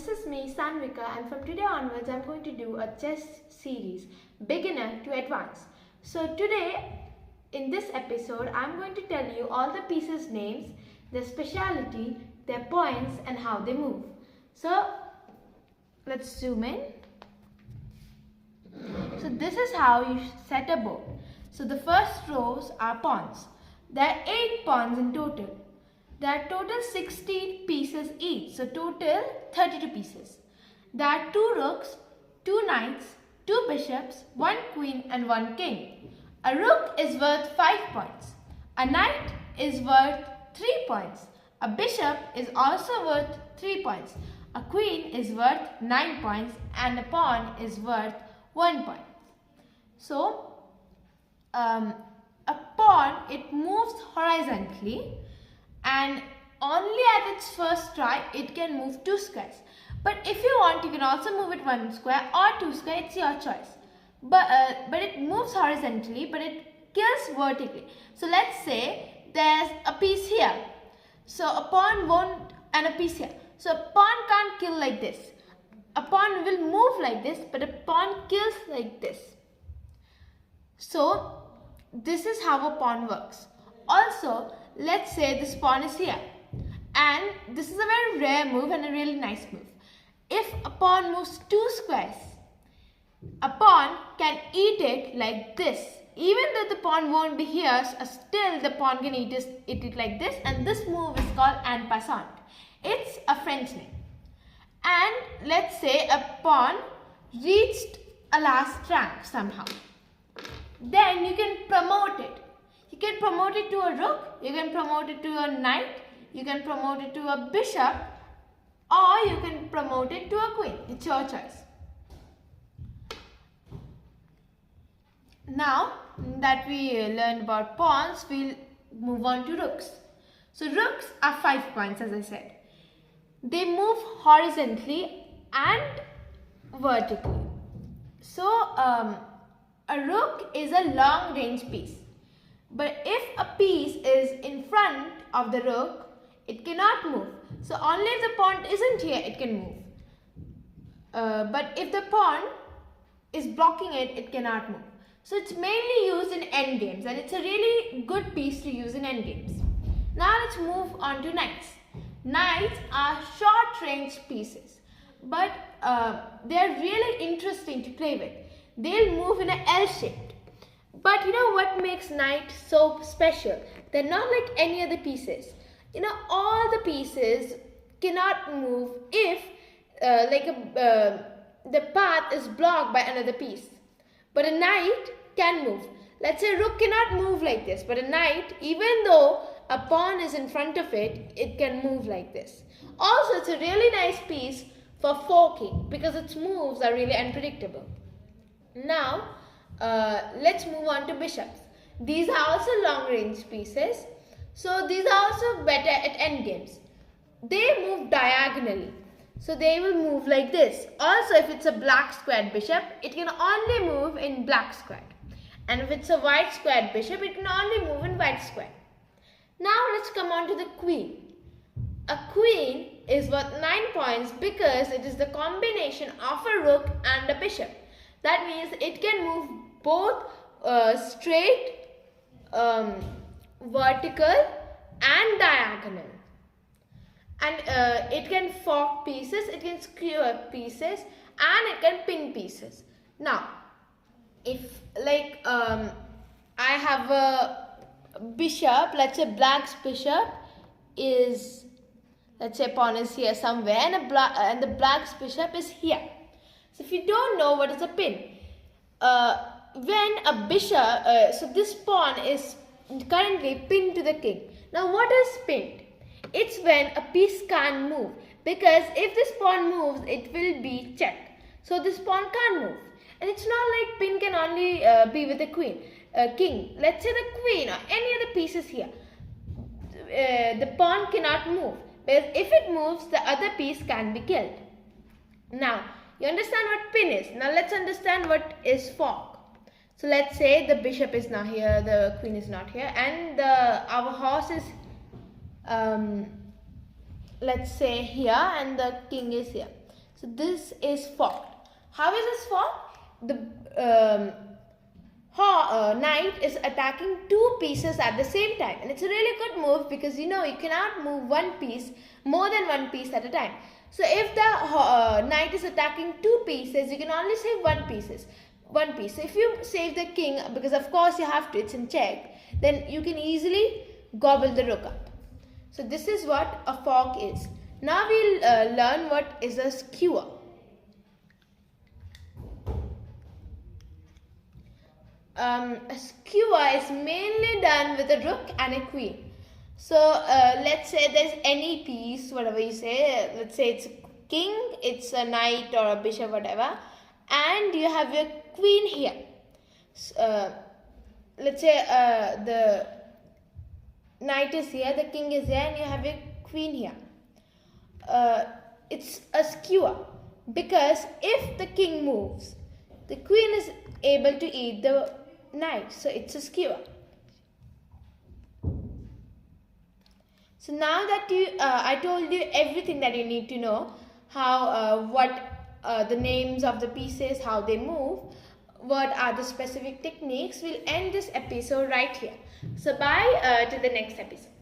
this is me, Sanvika, and from today onwards I'm going to do a chess series, beginner to advanced. So today, in this episode, I'm going to tell you all the pieces' names, their speciality, their points and how they move. So let's zoom in. So this is how you set a board. So the first rows are pawns. There are 8 pawns in total. There are total 16 pieces each, so total 32 pieces. There are 2 rooks, 2 knights, 2 bishops, 1 queen and 1 king. A rook is worth 5 points. A knight is worth 3 points. A bishop is also worth 3 points. A queen is worth 9 points and a pawn is worth 1 point. So, a pawn, it moves horizontally and only at its first try it can move 2 squares. But if you want, you can also move it 1 square or 2 square, it's your choice. But it moves horizontally, but it kills vertically. So let's say there's a piece here. So a pawn won't, and a piece here. So a pawn can't kill like this. A pawn will move like this, but a pawn kills like this. So this is how a pawn works. Also, let's say this pawn is here. And this is a very rare move and a really nice move. If a pawn moves 2 squares, a pawn can eat it like this. Even though the pawn won't be here, still the pawn can eat it like this. And this move is called en passant. It's a French name. And let's say a pawn reached a last rank somehow. Then you can promote it. You can promote it to a rook, you can promote it to a knight, you can promote it to a bishop, or you can promote it to a queen. It's your choice. Now that we learned about pawns, we'll move on to rooks. So rooks are 5 points, as I said. They move horizontally and vertically. So a rook is a long range piece. But if a piece is in front of the rook, it cannot move. So only if the pawn isn't here, it can move. But if the pawn is blocking it, it cannot move. So it's mainly used in endgames, and it's a really good piece to use in endgames. Now let's move on to knights. Knights are short range pieces, but they're really interesting to play with. They'll move in an L shape. But you know what makes knight so special? They're not like any other pieces. You know, all the pieces cannot move if the path is blocked by another piece. But a knight can move. Let's say a rook cannot move like this, but a knight, even though a pawn is in front of it, it can move like this. Also, it's a really nice piece for forking because its moves are really unpredictable. Now, let's move on to bishops. These are also long range pieces. So these are also better at endgames. They move diagonally. So they will move like this. Also, if it's a black squared bishop, it can only move in black squared. And if it's a white squared bishop, it can only move in white squared. Now let's come on to the queen. A queen is worth 9 points because it is the combination of a rook and a bishop. That means it can move both straight, vertical and diagonal. And it can fork pieces, it can skewer pieces, and it can pin pieces. Now, if I have a bishop, let's say black's bishop is, let's say pawn is here somewhere, and the black's bishop is here. So if you don't know what is a pin, when a bishop, so this pawn is currently pinned to the king. Now what is pinned? It's when a piece can't move, because if this pawn moves, it will be checked. So this pawn can't move. And it's not like pin can only be with the king. Let's say the queen or any other pieces here. The pawn cannot move, because if it moves, the other piece can be killed. Now, you understand what pin is. Now let's understand what is fork. So let's say the bishop is not here, the queen is not here, and our horse is let's say here and the king is here. So this is forked. How is this forked? The knight is attacking two pieces at the same time, and it's a really good move because you cannot move one piece more than one piece at a time. So if the knight is attacking two pieces, you can only save one piece. So if you save the king, because of course you have to, it's in check, then you can easily gobble the rook up. So this is what a fork is. Now we'll learn what is a skewer. A skewer is mainly done with a rook and a queen. So let's say there's any piece, whatever you say, let's say it's a king, it's a knight or a bishop, whatever, and you have your queen here. Let's say the knight is here, the king is here, and you have your queen here. It's a skewer because if the king moves, the queen is able to eat the knight, so it's a skewer. So now that I told you everything that you need to know, how the names of the pieces, how they move, what are the specific techniques, we'll end this episode right here. So bye till the next episode.